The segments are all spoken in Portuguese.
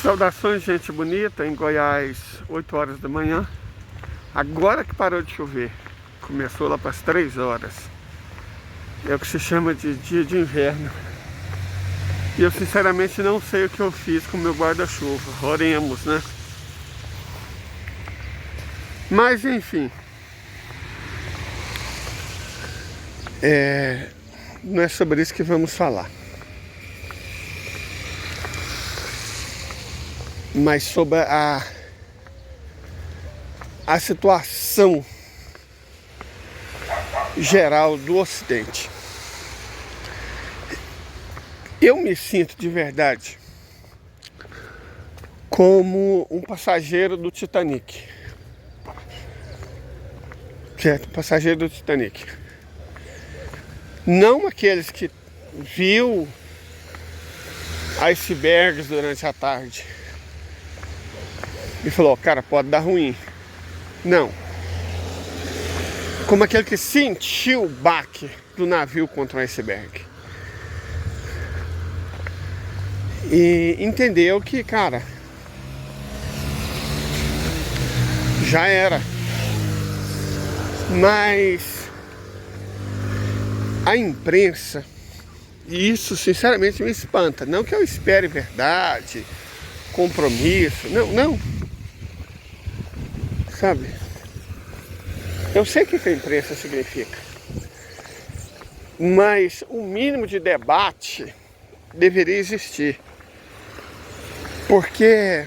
Saudações, gente bonita, em Goiás, 8 horas da manhã. Agora que parou de chover, começou lá para as 3 horas. É o que se chama de dia de inverno. E eu sinceramente não sei o que eu fiz com o meu guarda-chuva. Oremos, né? Mas enfim, não é sobre isso que vamos falar, mas sobre a situação geral do Ocidente. Eu me sinto de verdade como um passageiro do Titanic. Certo? Passageiro do Titanic. Não aqueles que viu icebergs durante a tarde e falou, cara, pode dar ruim. Não. Como aquele que sentiu o baque do navio contra um iceberg. E entendeu que, cara, já era. Mas a imprensa, e isso sinceramente me espanta. Não que eu espere verdade, compromisso, não. Sabe? Eu sei o que a imprensa significa, mas o mínimo de debate deveria existir. Porque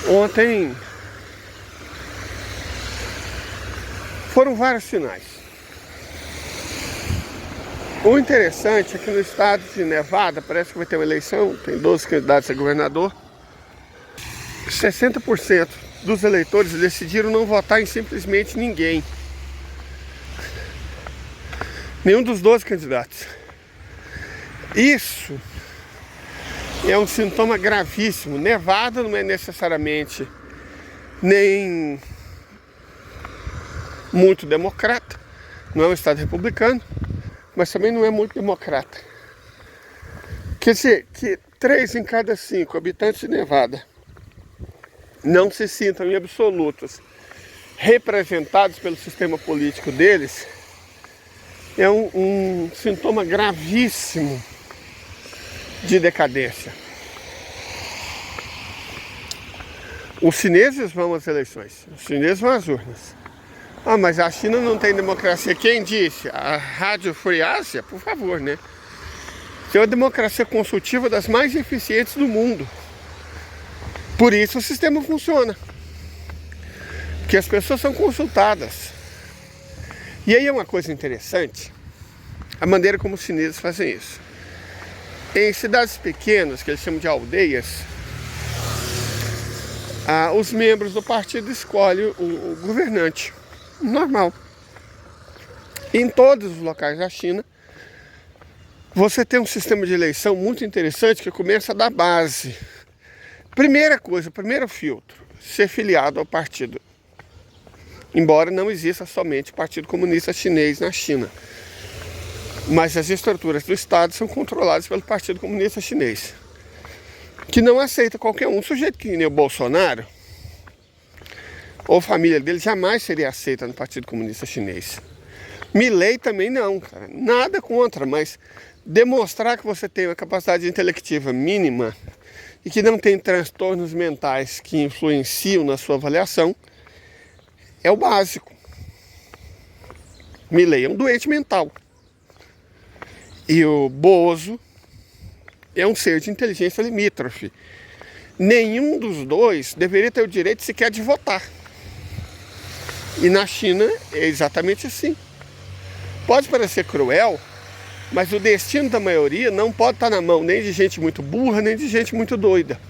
ontem foram vários sinais. O interessante é que no estado de Nevada, parece que vai ter uma eleição, tem 12 candidatos a governador. 60% dos eleitores decidiram não votar em simplesmente ninguém. Nenhum dos 12 candidatos. Isso é um sintoma gravíssimo. Nevada não é necessariamente nem muito democrata, não é um estado republicano, mas também não é muito democrata. Quer dizer, que 3 em cada 5 habitantes de Nevada não se sintam em absolutos representados pelo sistema político deles, é um sintoma gravíssimo de decadência. Os chineses vão às eleições, os chineses vão às urnas. Ah, mas a China não tem democracia. Quem disse? A Rádio Free Ásia, por favor, né? Tem uma democracia consultiva das mais eficientes do mundo. Por isso o sistema funciona. Porque as pessoas são consultadas. E aí é uma coisa interessante, a maneira como os chineses fazem isso. Em cidades pequenas, que eles chamam de aldeias, os membros do partido escolhem o governante. Normal. Em todos os locais da China, você tem um sistema de eleição muito interessante que começa da base. Primeira coisa, primeiro filtro, ser filiado ao partido. Embora não exista somente o Partido Comunista Chinês na China. Mas as estruturas do Estado são controladas pelo Partido Comunista Chinês. Que não aceita qualquer um. Sujeito que nem o Bolsonaro, ou família dele, jamais seria aceita no Partido Comunista Chinês. Milei também não, cara. Nada contra, mas demonstrar que você tem uma capacidade intelectiva mínima e que não tem transtornos mentais que influenciam na sua avaliação é o básico. Milei é um doente mental. E o Bozo é um ser de inteligência limítrofe. Nenhum dos dois deveria ter o direito sequer de votar. E na China é exatamente assim. Pode parecer cruel, mas o destino da maioria não pode estar na mão nem de gente muito burra, nem de gente muito doida,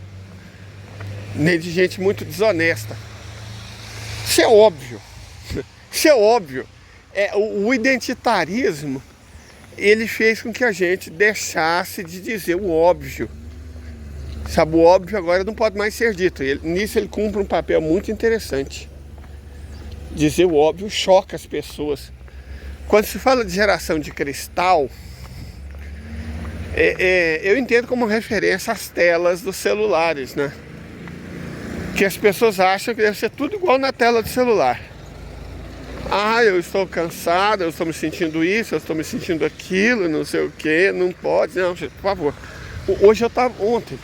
nem de gente muito desonesta. Isso é óbvio. Isso é óbvio. O identitarismo, ele fez com que a gente deixasse de dizer o óbvio. Sabe, o óbvio agora não pode mais ser dito. Nisso ele cumpre um papel muito interessante. Dizer o óbvio choca as pessoas. Quando se fala de geração de cristal, Eu entendo como referência as telas dos celulares, né? Que as pessoas acham que deve ser tudo igual na tela do celular. Ah, eu estou cansado, eu estou me sentindo isso, eu estou me sentindo aquilo, não sei o que, não pode, não, por favor. Ontem,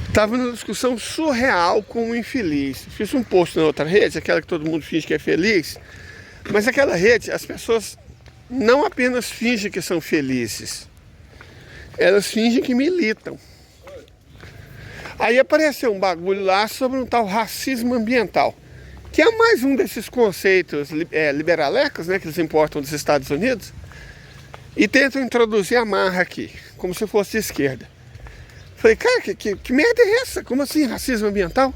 estava numa discussão surreal com um infeliz. Fiz um post na outra rede, aquela que todo mundo finge que é feliz, mas aquela rede, as pessoas não apenas fingem que são felizes, elas fingem que militam. Aí apareceu um bagulho lá sobre um tal racismo ambiental, que é mais um desses conceitos liberalecos, né, que eles importam dos Estados Unidos e tentam introduzir a marra aqui, como se fosse de esquerda. Falei, cara, que merda é essa? Como assim, racismo ambiental?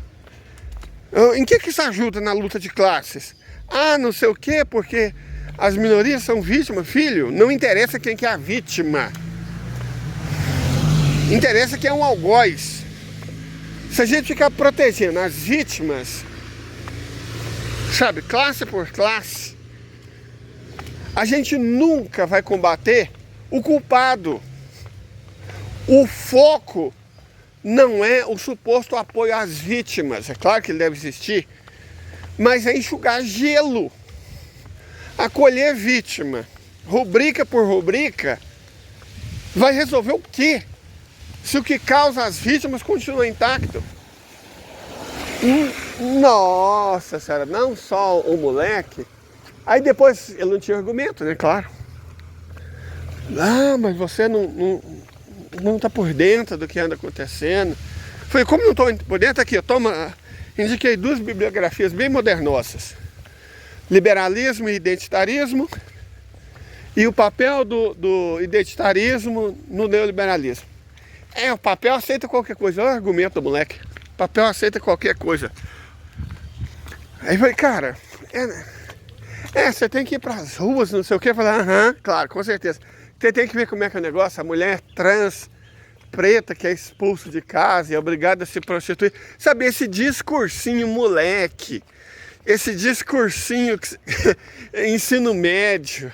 Em que isso ajuda na luta de classes? Ah, não sei o quê, porque as minorias são vítimas. Filho, não interessa quem que é a vítima. Interessa quem é um algoz. Se a gente ficar protegendo as vítimas, sabe, classe por classe, a gente nunca vai combater o culpado. O foco não é o suposto apoio às vítimas, é claro que ele deve existir, mas é enxugar gelo, acolher vítima, rubrica por rubrica, vai resolver o quê? Se o que causa as vítimas continua intacto. Nossa senhora, não só o moleque. Aí depois ele não tinha argumento, né? Claro. Ah, mas você não tá por dentro do que anda acontecendo. Falei, como não tô por dentro? Aqui, indiquei duas bibliografias bem modernosas. Liberalismo e identitarismo. E o papel do identitarismo no neoliberalismo. O papel aceita qualquer coisa. Olha o argumento do moleque. O papel aceita qualquer coisa. Aí eu falei, cara, você tem que ir pras ruas, não sei o que. Eu falei, aham, claro, com certeza. Você tem que ver como é que é o negócio. A mulher trans, preta, que é expulsa de casa e é obrigada a se prostituir. Sabe, esse discursinho moleque. Esse discursinho ensino médio.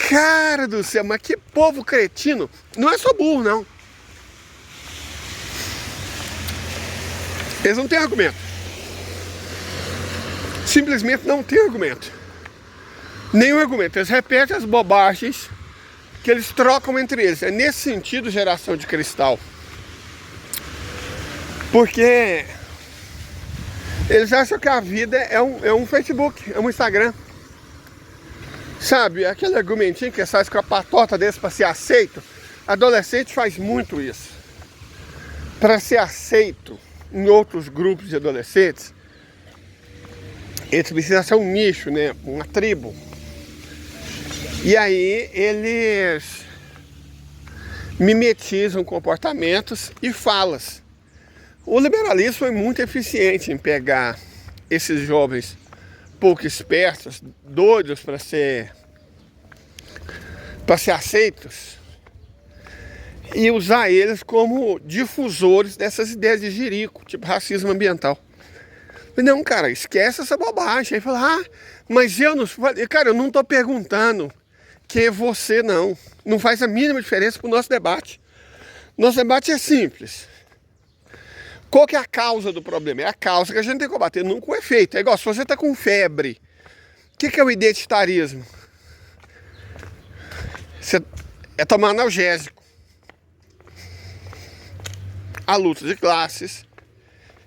Cara do céu, mas que povo cretino. Não é só burro, não. Eles não têm argumento. Simplesmente não tem argumento. Nenhum argumento. Eles repetem as bobagens que eles trocam entre eles. É nesse sentido geração de cristal. Porque eles acham que a vida é um Facebook, é um Instagram. Sabe, aquele argumentinho que faz com a patota desse para ser aceito. Adolescente faz muito isso. Para ser aceito em outros grupos de adolescentes, eles precisam ser um nicho, né? Uma tribo. E aí eles mimetizam comportamentos e falas. O liberalismo foi muito eficiente em pegar esses jovens pouco espertos, doidos para ser aceitos, e usar eles como difusores dessas ideias de jirico, tipo racismo ambiental. Não, cara, esquece essa bobagem. Aí fala, mas eu não... Cara, eu não tô perguntando quem é você, não. Não faz a mínima diferença pro nosso debate. Nosso debate é simples. Qual que é a causa do problema? É a causa que a gente tem que combater, nunca o efeito. É igual, se você está com febre, o que é o identitarismo? É tomar analgésico. A luta de classes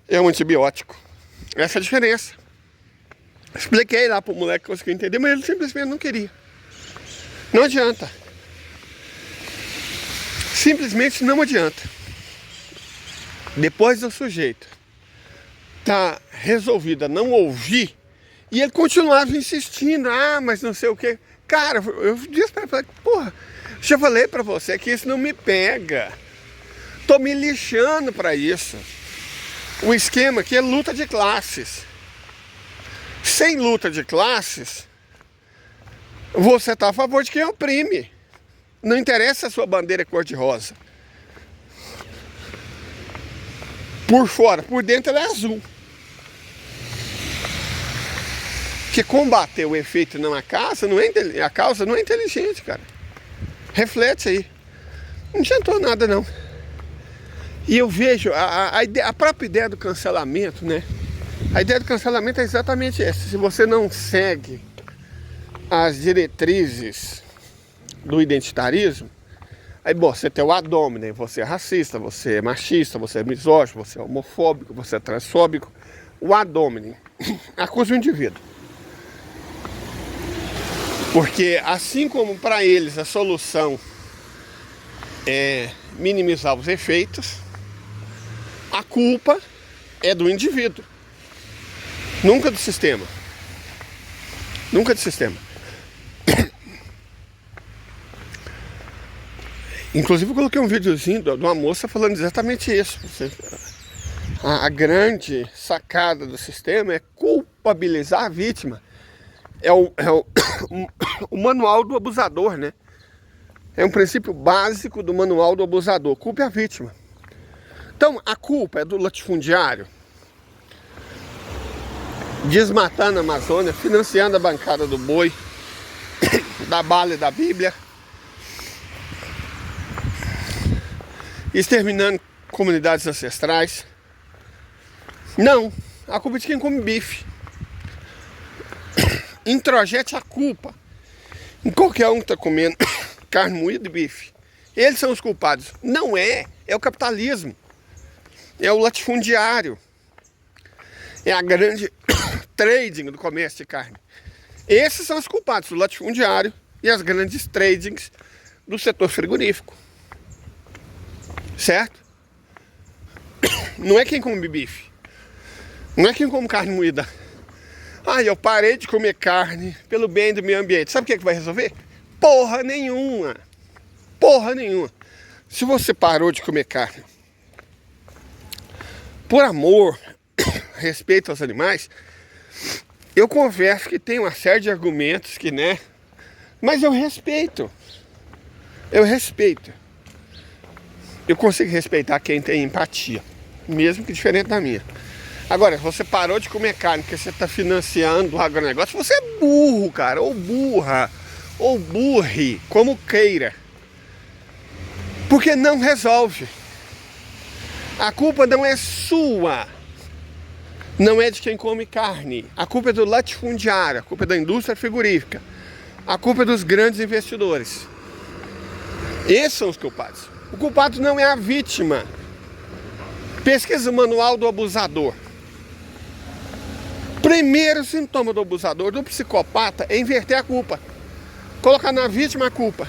é um antibiótico. Essa é a diferença. Expliquei lá pro moleque que conseguiu entender, mas ele simplesmente não queria. Não adianta. Simplesmente não adianta. Depois do sujeito tá resolvido a não ouvir, e ele continuava insistindo, mas não sei o que. Cara, eu disse pra ele, porra, já falei pra você que isso não me pega. Tô me lixando pra isso. O esquema aqui é luta de classes. Sem luta de classes, você tá a favor de quem oprime. Não interessa se a sua bandeira é cor-de-rosa. Por fora, por dentro ela é azul. Porque combater o efeito não a causa não é inteligente, cara. Reflete aí. Não adiantou nada não. E eu vejo a própria ideia do cancelamento, né? A ideia do cancelamento é exatamente essa. Se você não segue as diretrizes do identitarismo, aí bom, você tem o ad hominem, você é racista, você é machista, você é misógino, você é homofóbico, você é transfóbico. O ad hominem acusa o indivíduo. Porque assim como para eles a solução é minimizar os efeitos, a culpa é do indivíduo, nunca do sistema. Nunca do sistema. Inclusive eu coloquei um videozinho de uma moça falando exatamente isso. A grande sacada do sistema é culpabilizar a vítima. É o manual do abusador, né? É um princípio básico do manual do abusador. Culpe a vítima. Então, a culpa é do latifundiário, desmatando a Amazônia, financiando a bancada do boi, da bala e da Bíblia, exterminando comunidades ancestrais. Não, a culpa é de quem come bife. Introjete a culpa em qualquer um que está comendo carne moída e bife. Eles são os culpados. Não é, é o capitalismo. É o latifundiário. É a grande trading do comércio de carne. Esses são os culpados, o latifundiário e as grandes tradings do setor frigorífico. Certo? Não é quem come bife. Não é quem come carne moída. Ah, eu parei de comer carne pelo bem do meio ambiente. Sabe o que é que vai resolver? Porra nenhuma. Porra nenhuma. Se você parou de comer carne por amor, respeito aos animais, eu confesso que tem uma série de argumentos que, né? Mas eu respeito. Eu respeito. Eu consigo respeitar quem tem empatia, mesmo que diferente da minha. Agora, se você parou de comer carne porque você está financiando o agronegócio, você é burro, cara, ou burra, ou burre, como queira. Porque não resolve. A culpa não é sua. Não é de quem come carne. A culpa é do latifundiário, a culpa é da indústria frigorífica. A culpa é dos grandes investidores. Esses são os culpados. O culpado não é a vítima. Pesquisa o manual do abusador. Primeiro sintoma do abusador, do psicopata, é inverter a culpa. Colocar na vítima a culpa.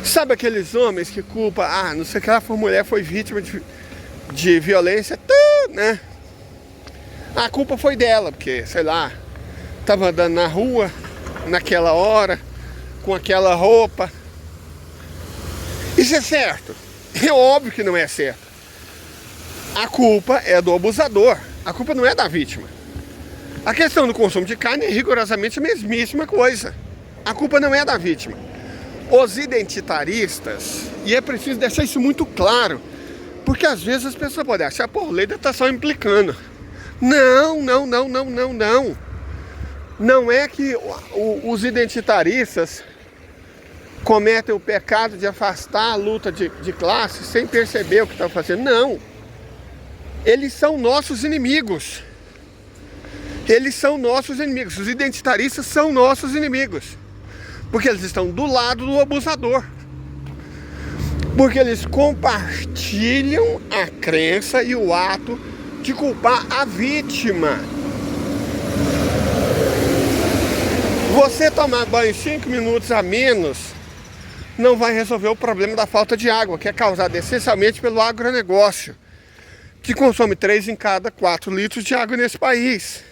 Sabe aqueles homens que culpam, não sei o que, a mulher foi vítima de violência, né? A culpa foi dela, porque, sei lá, tava andando na rua, naquela hora, com aquela roupa. Isso é certo? É óbvio que não é certo. A culpa é do abusador, a culpa não é da vítima. A questão do consumo de carne é rigorosamente a mesmíssima coisa. A culpa não é da vítima. Os identitaristas, e é preciso deixar isso muito claro, porque às vezes as pessoas podem achar, pô, o Leda está só implicando. Não. Não é que os identitaristas cometem o pecado de afastar a luta de classe sem perceber o que estão fazendo. Não. Eles são nossos inimigos. Eles são nossos inimigos. Os identitaristas são nossos inimigos. Porque eles estão do lado do abusador. Porque eles compartilham a crença e o ato de culpar a vítima. Você tomar banho 5 minutos a menos não vai resolver o problema da falta de água, que é causado essencialmente pelo agronegócio, que consome 3 em cada 4 litros de água nesse país.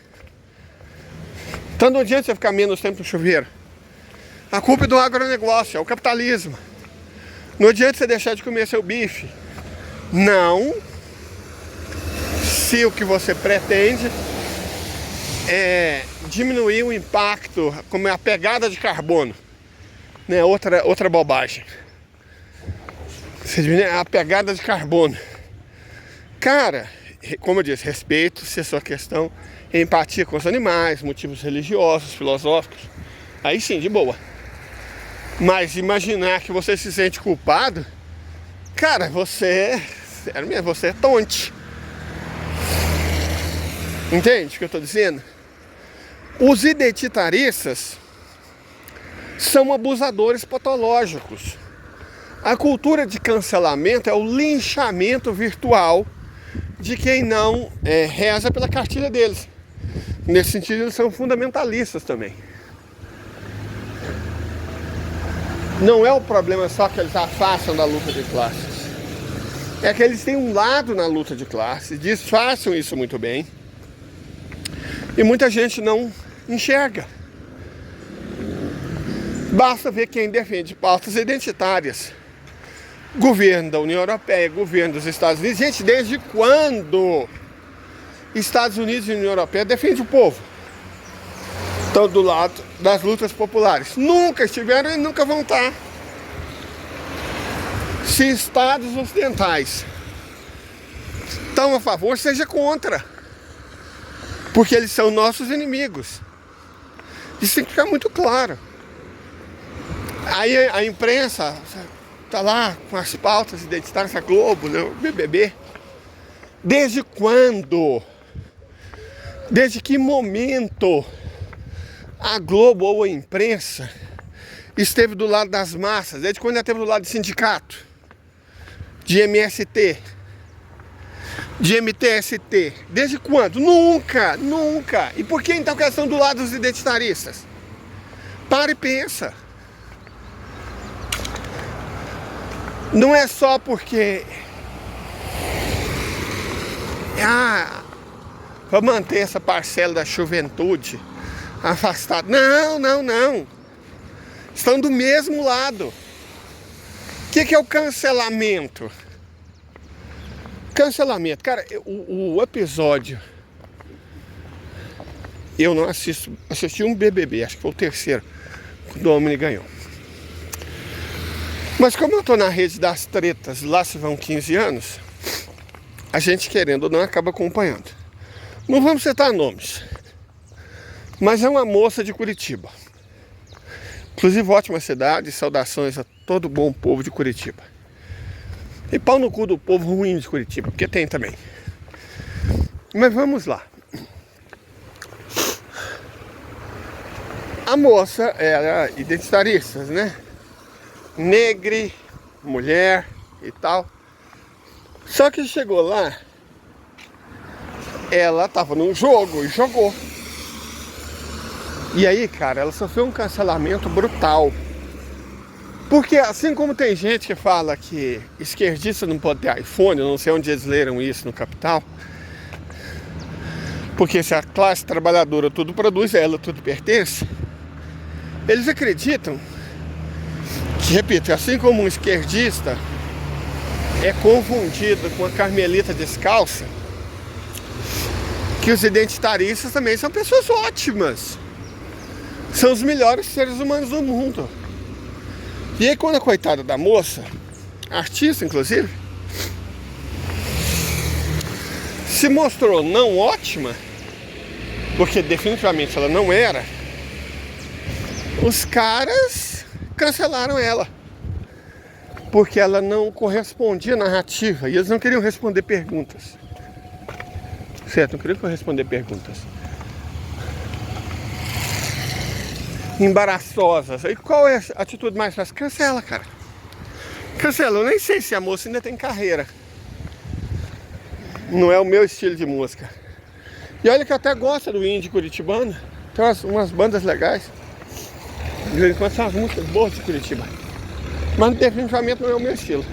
Então não adianta você ficar menos tempo no chuveiro. A culpa é do agronegócio, é o capitalismo. Não adianta você deixar de comer seu bife. Não. Se o que você pretende é diminuir o impacto, como é a pegada de carbono, né? Outra bobagem. Você diminui a pegada de carbono. Cara, como eu disse, respeito se a sua questão é empatia com os animais, motivos religiosos, filosóficos. Aí sim, de boa. Mas imaginar que você se sente culpado, cara, sério mesmo, você é tonte. Entende o que eu tô dizendo? Os identitaristas são abusadores patológicos. A cultura de cancelamento é o linchamento virtual de quem não reza pela cartilha deles. Nesse sentido, eles são fundamentalistas também. Não é o problema só que eles afastam da luta de classes. É que eles têm um lado na luta de classes, disfarçam isso muito bem. E muita gente não enxerga. Basta ver quem defende pautas identitárias. Governo da União Europeia, governo dos Estados Unidos. Gente, desde quando Estados Unidos e União Europeia defendem o povo? Estão do lado das lutas populares. Nunca estiveram e nunca vão estar. Se estados ocidentais estão a favor, seja contra. Porque eles são nossos inimigos. Isso tem que ficar muito claro. Aí a imprensa está lá com as pautas identitárias, a Globo, né, o BBB. Desde quando? Desde que momento a Globo ou a imprensa esteve do lado das massas? Desde quando ela esteve do lado do sindicato, de MST, de MTST? Desde quando? Nunca, nunca. E por que então que elas estão do lado dos identitaristas? Para e pensa. Não é só porque para manter essa parcela da juventude afastada. Não, não, não. Estão do mesmo lado. O que é o cancelamento? Cancelamento. Cara, o episódio... Eu não assisti um BBB, acho que foi o terceiro, que o Domini ganhou. Mas como eu tô na rede das tretas, lá se vão 15 anos, a gente, querendo ou não, acaba acompanhando. Não vamos citar nomes, mas é uma moça de Curitiba. Inclusive, ótima cidade, saudações a todo bom povo de Curitiba. E pau no cu do povo ruim de Curitiba, porque tem também. Mas vamos lá. A moça era identitarista, né? Negre, mulher e tal. Só que chegou lá, ela tava num jogo e jogou. E aí, cara, ela sofreu um cancelamento brutal. Porque assim como tem gente que fala que esquerdista não pode ter iPhone, eu não sei onde eles leram isso no Capital. Porque se a classe trabalhadora tudo produz, a ela tudo pertence. Eles acreditam que, repito, assim como um esquerdista é confundido com a Carmelita descalça, que os identitaristas também são pessoas ótimas. São os melhores seres humanos do mundo. E aí quando a coitada da moça, artista inclusive, se mostrou não ótima, porque definitivamente ela não era, os caras cancelaram ela. Porque ela não correspondia à narrativa. E eles não queriam responder perguntas. Certo, não queriam responder perguntas embaraçosas. E qual é a atitude mais fácil? Cancela, cara. Cancela. Eu nem sei se a moça ainda tem carreira. Não é o meu estilo de música. E olha que eu até gosto do indie curitibano. Tem umas bandas legais. De vez em quando são as músicas boas de Curitiba. Mas definitivamente não é o meu estilo.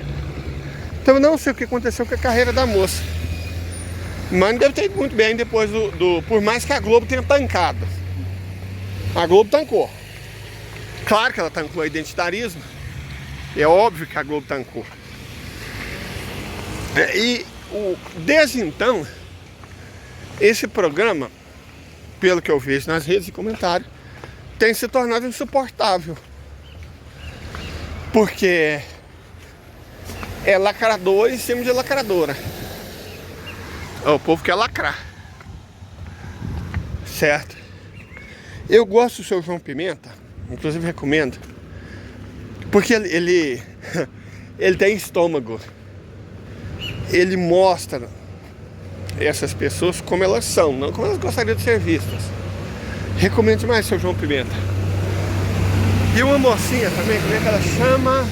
Então eu não sei o que aconteceu com a carreira da moça. Mas não deve ter ido muito bem depois por mais que a Globo tenha tancado. A Globo tancou. Claro que ela tancou o identitarismo. É óbvio que a Globo tancou. Desde então, esse programa, pelo que eu vejo nas redes de comentário, tem se tornado insuportável. Porque é lacrador em cima de lacradora. O povo quer lacrar. Certo? Eu gosto do seu João Pimenta, inclusive recomendo. Porque ele tem estômago. Ele mostra essas pessoas como elas são, não como elas gostariam de ser vistas. Recomendo demais, seu João Pimenta. E uma mocinha também, como é que ela chama?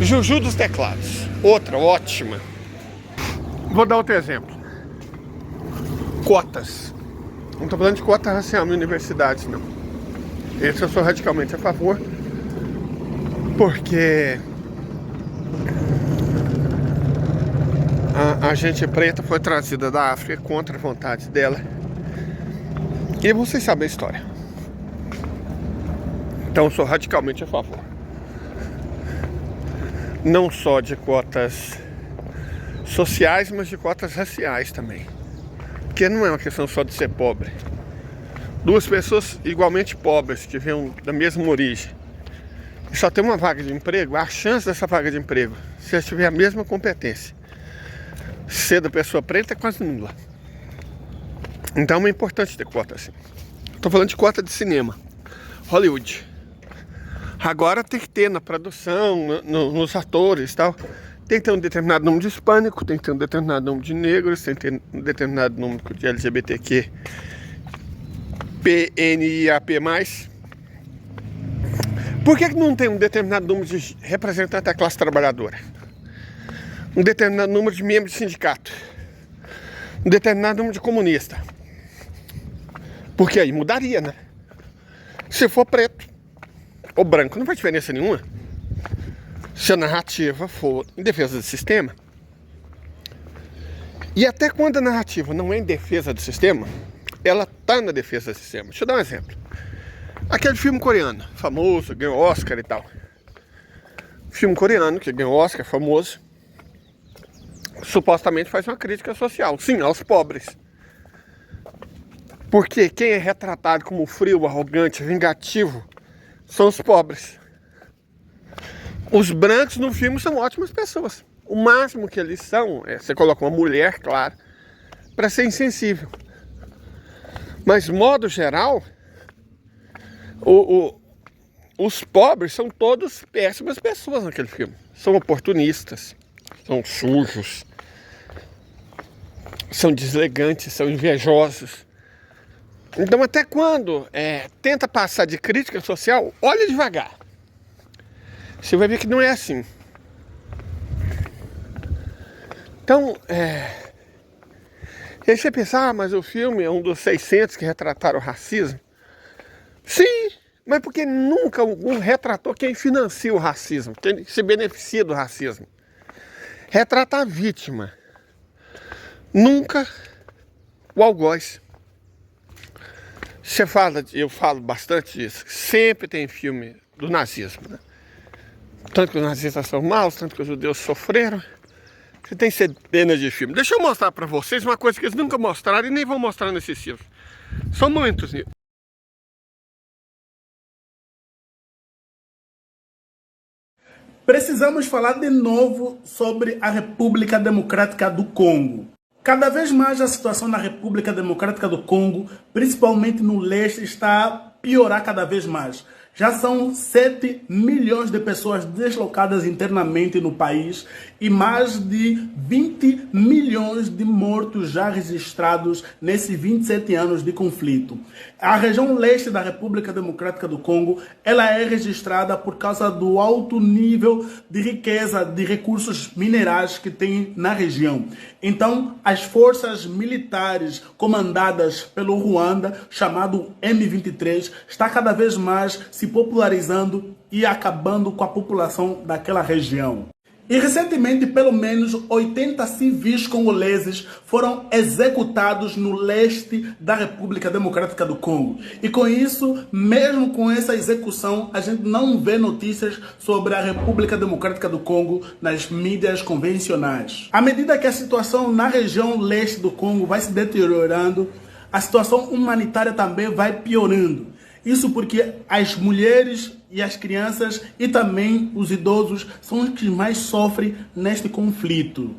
Juju dos Teclados. Outra, ótima. Vou dar outro exemplo. Cotas. Não estou falando de cota racial na universidade, não. Esse eu sou radicalmente a favor. Porque a gente preta foi trazida da África contra a vontade dela. E vocês sabem a história. Então eu sou radicalmente a favor. Não só de cotas sociais, mas de cotas raciais também. Porque não é uma questão só de ser pobre. Duas pessoas igualmente pobres, que vêm da mesma origem, e só tem uma vaga de emprego, a chance dessa vaga de emprego, se ela tiver a mesma competência, ser da pessoa preta, é quase nula. Então é importante ter cota assim. Estou falando de cota de cinema, Hollywood. Agora tem que ter na produção, nos atores e tal. Tem que ter um determinado número de hispânico, tem que ter um determinado número de negros, tem que ter um determinado número de LGBTQ, PNIAP+. Por que não tem um determinado número de representantes da classe trabalhadora? Um determinado número de membros de sindicato? Um determinado número de comunista? Porque aí mudaria, né? Se for preto ou branco, não faz diferença nenhuma. Se a narrativa for em defesa do sistema. E até quando a narrativa não é em defesa do sistema, ela está na defesa do sistema. Deixa eu dar um exemplo. Aquele filme coreano, famoso, ganhou Oscar e tal. Filme coreano que ganhou Oscar, famoso, supostamente faz uma crítica social, sim, aos pobres. Porque quem é retratado como frio, arrogante, vingativo, são os pobres. Os brancos no filme são ótimas pessoas. O máximo que eles são, você coloca uma mulher, claro, para ser insensível. Mas, de modo geral, os pobres são todos péssimas pessoas naquele filme. São oportunistas, são sujos, são deselegantes, são invejosos. Então, até quando tenta passar de crítica social, olha devagar. Você vai ver que não é assim. Então, e aí você pensa, mas o filme é um dos 600 que retrataram o racismo. Sim, mas porque nunca algum retratou quem financia o racismo, quem se beneficia do racismo. Retrata a vítima. Nunca o algoz. Eu falo bastante disso. Sempre tem filme do nazismo, né? Tanto que os nazistas são maus, tanto que os judeus sofreram. Você tem centenas de filmes. Deixa eu mostrar pra vocês uma coisa que eles nunca mostraram e nem vão mostrar nesses filmes. São muitos. Precisamos falar de novo sobre a República Democrática do Congo. Cada vez mais a situação na República Democrática do Congo, principalmente no leste, está a piorar cada vez mais. Já são 7 milhões de pessoas deslocadas internamente no país e mais de 20 milhões de mortos já registrados nesses 27 anos de conflito. A região leste da República Democrática do Congo, ela é registrada por causa do alto nível de riqueza de recursos minerais que tem na região. Então, as forças militares comandadas pelo Ruanda, chamado M23, está cada vez mais se popularizando e acabando com a população daquela região. E recentemente, pelo menos 80 civis congoleses foram executados no leste da República Democrática do Congo. E com isso, mesmo com essa execução, a gente não vê notícias sobre a República Democrática do Congo nas mídias convencionais. À medida que a situação na região leste do Congo vai se deteriorando, a situação humanitária também vai piorando. Isso porque as mulheres e as crianças e também os idosos são os que mais sofrem neste conflito.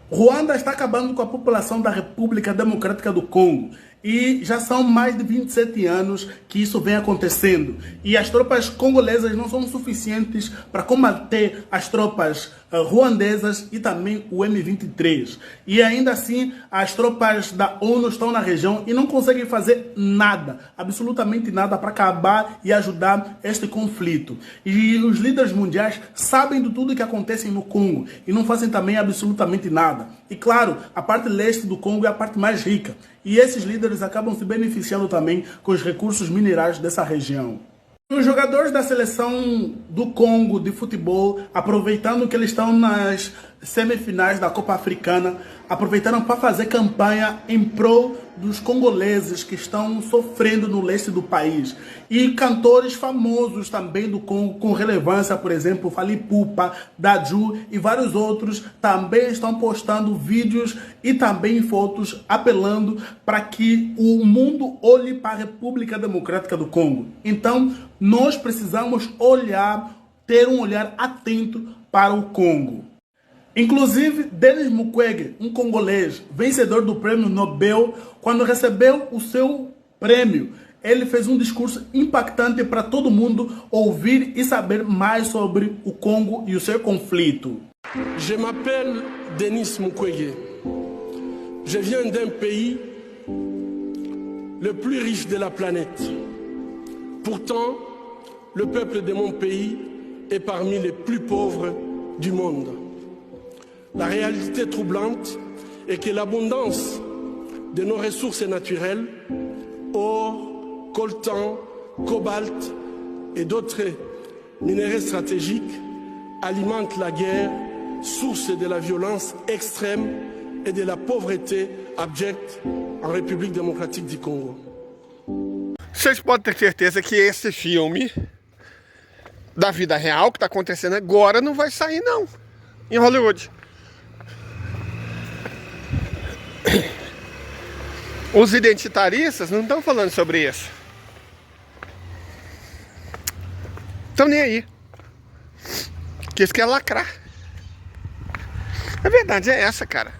Ruanda está acabando com a população da República Democrática do Congo E já são mais de 27 anos que isso vem acontecendo. E as tropas congolesas não são suficientes para combater as tropas ruandesas e também o M23. E ainda assim, as tropas da ONU estão na região e não conseguem fazer nada, absolutamente nada, para acabar e ajudar este conflito. E os líderes mundiais sabem de tudo que acontece no Congo e não fazem também absolutamente nada. E claro, a parte leste do Congo é a parte mais rica. E esses líderes acabam se beneficiando também com os recursos minerais dessa região. Os jogadores da seleção do Congo de futebol, aproveitando que eles estão nas semifinais da Copa Africana, aproveitaram para fazer campanha em prol dos congoleses que estão sofrendo no leste do país. E cantores famosos também do Congo, com relevância, por exemplo, Fally Ipupa, Dadju e vários outros, também estão postando vídeos e também fotos apelando para que o mundo olhe para a República Democrática do Congo. Então, nós precisamos ter um olhar atento para o Congo. Inclusive, Denis Mukwege, um congolês, vencedor do prêmio Nobel, quando recebeu o seu prêmio, ele fez um discurso impactante para todo mundo ouvir e saber mais sobre o Congo e o seu conflito. Je m'appelle Denis Mukwege. Je viens d'un pays le plus riche de la planète. Pourtant, le peuple de mon pays est parmi les plus pauvres du monde. La réalité troublante est que l'abondance de nos ressources naturelles, or, coltan, cobalt et d'autres minéraux stratégiques, alimente la guerre, source de la violence extrême et de la pauvreté abjecte en République démocratique du Congo. Vocês podem ter certeza que esse filme da vida real que está acontecendo agora não vai sair não, em Hollywood. Os identitaristas não estão falando sobre isso. Estão nem aí. Que eles querem lacrar. A verdade é essa, cara.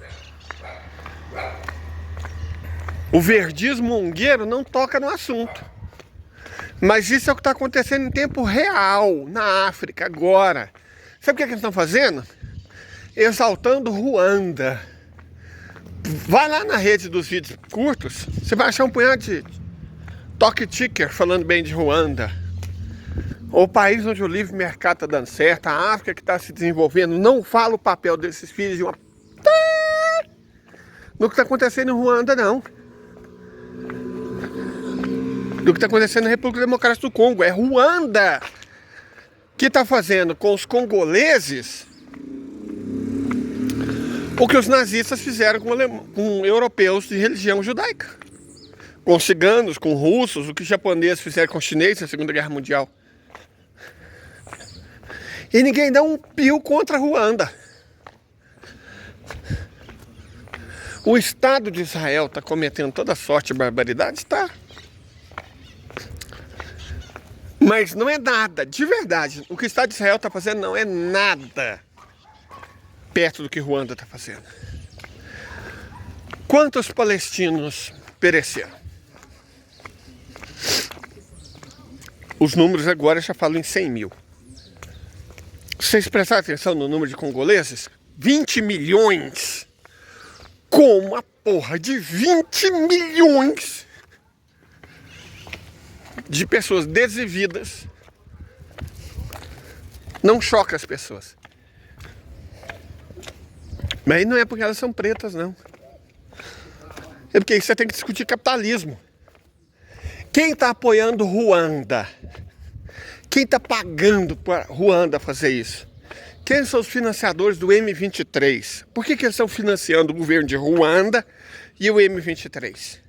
O verdismo mongueiro não toca no assunto. Mas isso é o que está acontecendo em tempo real, na África, agora. Sabe o que eles estão fazendo? Exaltando Ruanda. Vai lá na rede dos vídeos curtos, você vai achar um punhado de talk-ticker falando bem de Ruanda. O país onde o livre mercado está dando certo, a África que está se desenvolvendo, não fala o papel desses filhos de uma... no que está acontecendo em Ruanda, não. Do que está acontecendo na República Democrática do Congo. É Ruanda que está fazendo com os congoleses o que os nazistas fizeram com europeus de religião judaica. Com ciganos, com russos, o que os japoneses fizeram com os chineses na Segunda Guerra Mundial. E ninguém dá um pio contra Ruanda. O Estado de Israel está cometendo toda sorte de barbaridade? Está. Mas não é nada, de verdade. O que o Estado de Israel está fazendo não é nada perto do que Ruanda está fazendo. Quantos palestinos pereceram? Os números agora já falam em 100 mil. Vocês prestaram atenção no número de congoleses? 20 milhões! Como a porra de 20 milhões de pessoas desvividas não choca as pessoas. Mas aí não é porque elas são pretas, não. É porque aí você tem que discutir capitalismo. Quem está apoiando Ruanda? Quem está pagando para Ruanda fazer isso? Quem são os financiadores do M23? Por que eles estão financiando o governo de Ruanda e o M23?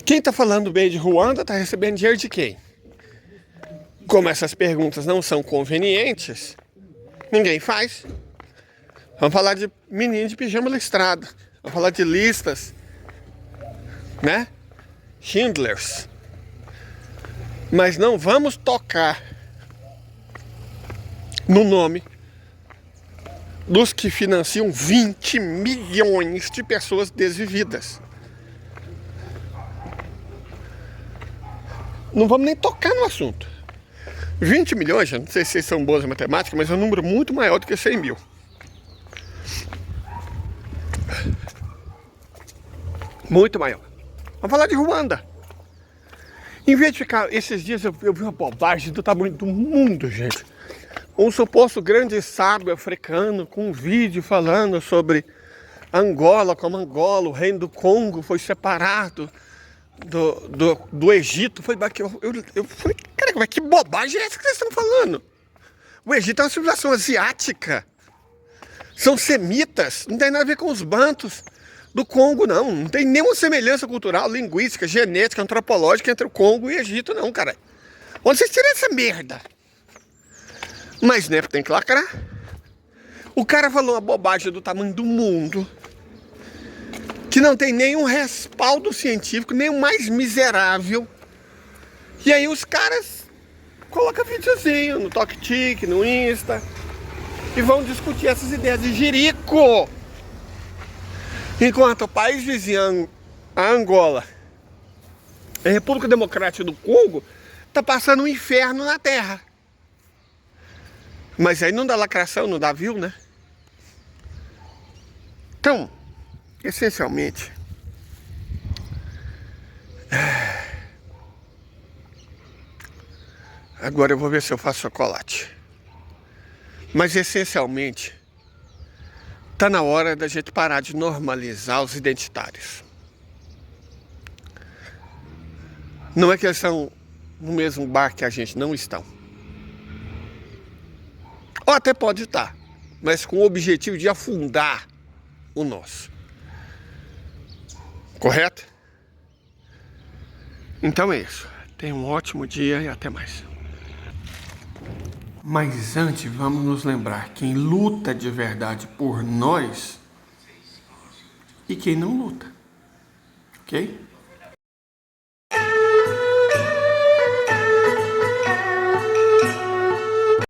Quem está falando bem de Ruanda está recebendo dinheiro de quem? Como essas perguntas não são convenientes, ninguém faz. Vamos falar de menino de pijama listrado. Vamos falar de listas, né? Schindlers. Mas não vamos tocar no nome dos que financiam 20 milhões de pessoas desvividas. Não vamos nem tocar no assunto. 20 milhões, não sei se vocês são boas em matemática, mas é um número muito maior do que 100 mil. Muito maior. Vamos falar de Ruanda. Em vez de ficar... Esses dias eu vi uma bobagem do tamanho do mundo, gente. Um suposto grande sábio africano com um vídeo falando sobre Angola, como Angola, o reino do Congo foi separado do Egito. Eu falei, cara, mas que bobagem é essa que vocês estão falando? O Egito é uma civilização asiática. São semitas, não tem nada a ver com os bantos do Congo, não. Não tem nenhuma semelhança cultural, linguística, genética, antropológica entre o Congo e o Egito, não, cara. Onde vocês tiram essa merda? Mas, né, tem que lacrar. O cara falou uma bobagem do tamanho do mundo, que não tem nenhum respaldo científico, nem o mais miserável. E aí os caras colocam videozinho no TokTik, no Insta, e vão discutir essas ideias de jirico. Enquanto o país vizinho, a Angola, a República Democrática do Congo, tá passando um inferno na terra. Mas aí não dá lacração, não dá view, né? Então, essencialmente, agora eu vou ver se eu faço chocolate. Mas essencialmente, tá na hora da gente parar de normalizar os identitários. Não é que eles estão no mesmo bar que a gente, não estão. Ou até pode estar, mas com o objetivo de afundar o nosso. Correto? Então é isso. Tenha um ótimo dia e até mais. Mas antes, vamos nos lembrar quem luta de verdade por nós e quem não luta. Ok?